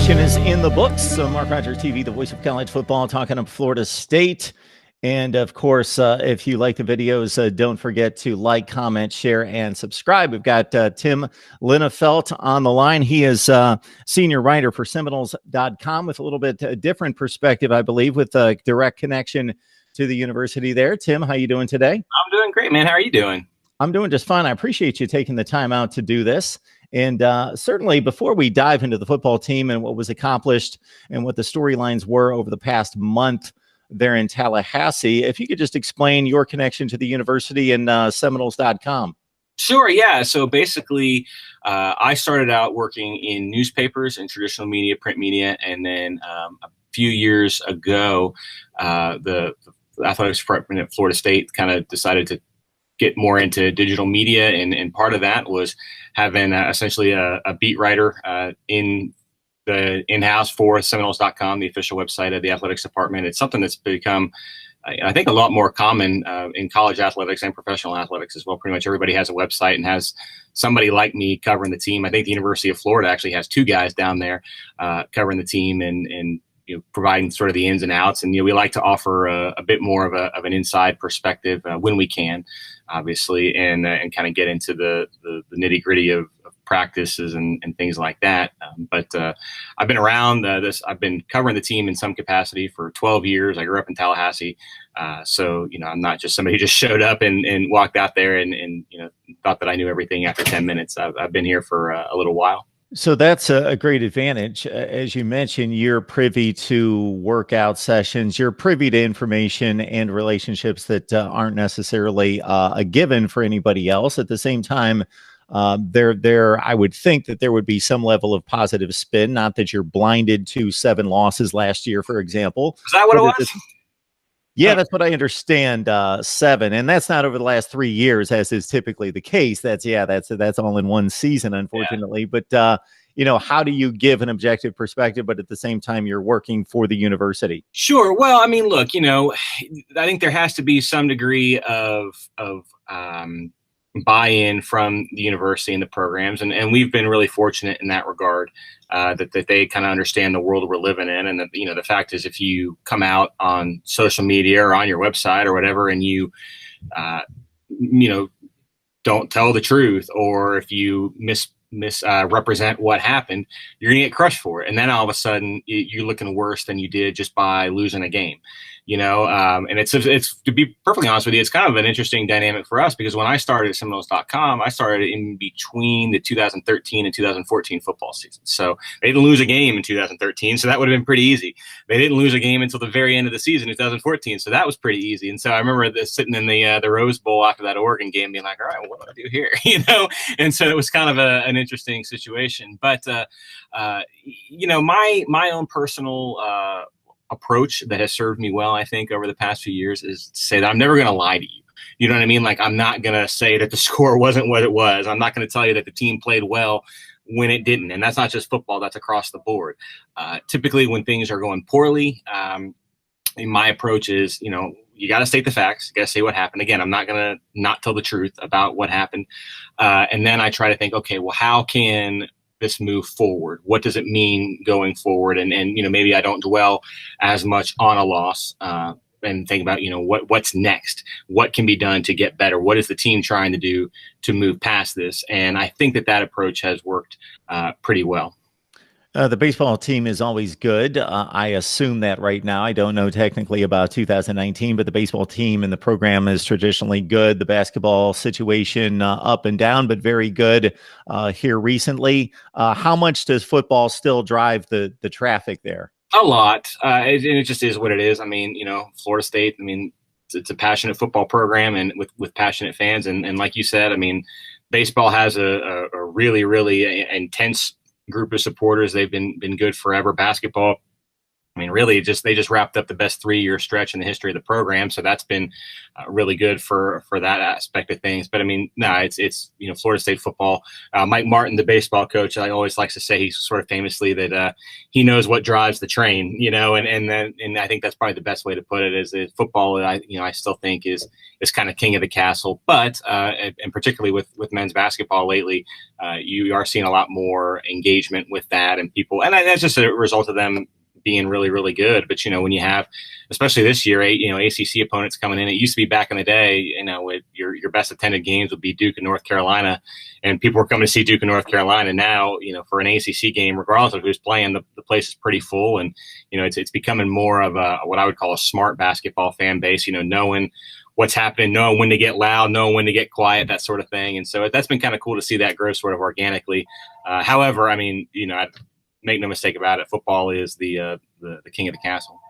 Vacation is in the books. So Mark Rogers TV, the voice of college football, talking up Florida State. And of course, if you like the videos, don't forget to like, comment, share, and subscribe. We've got Tim Linnefelt on the line. He is senior writer for Seminoles.com with a little bit different perspective, I believe, with a direct connection to the university there. Tim, how you doing today? I'm doing great, man. How are you doing? I'm doing just fine. I appreciate you taking the time out to do this. And certainly before we dive into the football team and what was accomplished and what the storylines were over the past month there in Tallahassee, if you could just explain your connection to the university and Seminoles.com. Sure, yeah. So basically, I started out working in newspapers and traditional media, print media, and then a few years ago, the athletics department at Florida State kind of decided to get more into digital media, and part of that was having essentially a beat writer in the in-house for Seminoles.com, the official website of the athletics department. It's something that's become, I think, a lot more common in college athletics and professional athletics as well. Pretty much everybody has a website and has somebody like me covering the team. I think the University of Florida actually has two guys down there covering the team and providing sort of the ins and outs. And we like to offer a bit more of an inside perspective when we can, obviously, and kind of get into the nitty gritty of practices and things like that. But I've been around this. I've been covering the team in some capacity for 12 years. I grew up in Tallahassee. So, I'm not just somebody who just showed up and walked out there and thought that I knew everything after 10 minutes. I've been here for a little while. So that's a great advantage. As you mentioned, you're privy to workout sessions, you're privy to information and relationships that aren't necessarily a given for anybody else. At the same time, I would think that there would be some level of positive spin, not that you're blinded to 7 losses last year, for example. Is that what it was? Yeah, that's what I understand. 7, and that's not over the last 3 years, as is typically the case. That's all in one season, unfortunately. Yeah. But how do you give an objective perspective, but at the same time you're working for the university? Sure. Well, I mean, look, I think there has to be some degree of buy-in from the university and the programs, and we've been really fortunate in that regard. That they kind of understand the world we're living in, and that the fact is, if you come out on social media or on your website or whatever, and you don't tell the truth, or if you misrepresent what happened, you're gonna get crushed for it, and then all of a sudden you're looking worse than you did just by losing a game. And it's to be perfectly honest with you, it's kind of an interesting dynamic for us, because when I started at Seminoles.com, I started in between the 2013 and 2014 football season. So they didn't lose a game in 2013, so that would have been pretty easy. They didn't lose a game until the very end of the season in 2014, so that was pretty easy. And so I remember sitting in the Rose Bowl after that Oregon game, being like, all right, well, what do I do here? And so it was kind of an interesting situation. But my own personal approach that has served me well, I think, over the past few years, is to say that I'm never going to lie to you. You know what I mean? Like, I'm not going to say that the score wasn't what it was. I'm not going to tell you that the team played well when it didn't. And that's not just football, that's across the board. Typically when things are going poorly, my approach is, you got to state the facts. You got to say what happened. Again, I'm not going to not tell the truth about what happened. And then I try to think, okay, well, how can this move forward? What does it mean going forward? And maybe I don't dwell as much on a loss and think about, what's next? What can be done to get better? What is the team trying to do to move past this? And I think that approach has worked pretty well. The baseball team is always good. I assume that right now. I don't know technically about 2019, but the baseball team and the program is traditionally good. The basketball situation up and down, but very good here recently. How much does football still drive the traffic there? A lot. It just is what it is. I mean, Florida State, it's a passionate football program, and with passionate fans. And like you said, baseball has a really, really intense group of supporters. They've been good forever. Basketball I mean, really, they just wrapped up the best 3-year stretch in the history of the program, so that's been really good for that aspect of things. But I mean, no, it's Florida State football. Mike Martin, the baseball coach, I always likes to say, he's sort of famously that he knows what drives the train, and I think that's probably the best way to put it. Is football? I still think is kind of king of the castle, but and particularly with men's basketball lately, you are seeing a lot more engagement with that and people, and that's just a result of them being really, really good. But when you have, especially this year, ACC opponents coming in, it used to be back in the day, with your best attended games would be Duke and North Carolina, and people were coming to see Duke and North Carolina. Now, for an ACC game, regardless of who's playing, the place is pretty full, and it's becoming more of a what I would call a smart basketball fan base. Knowing what's happening, knowing when to get loud, knowing when to get quiet, that sort of thing. And so that's been kind of cool to see that grow sort of organically. However, I mean, make no mistake about it, football is the king of the castle.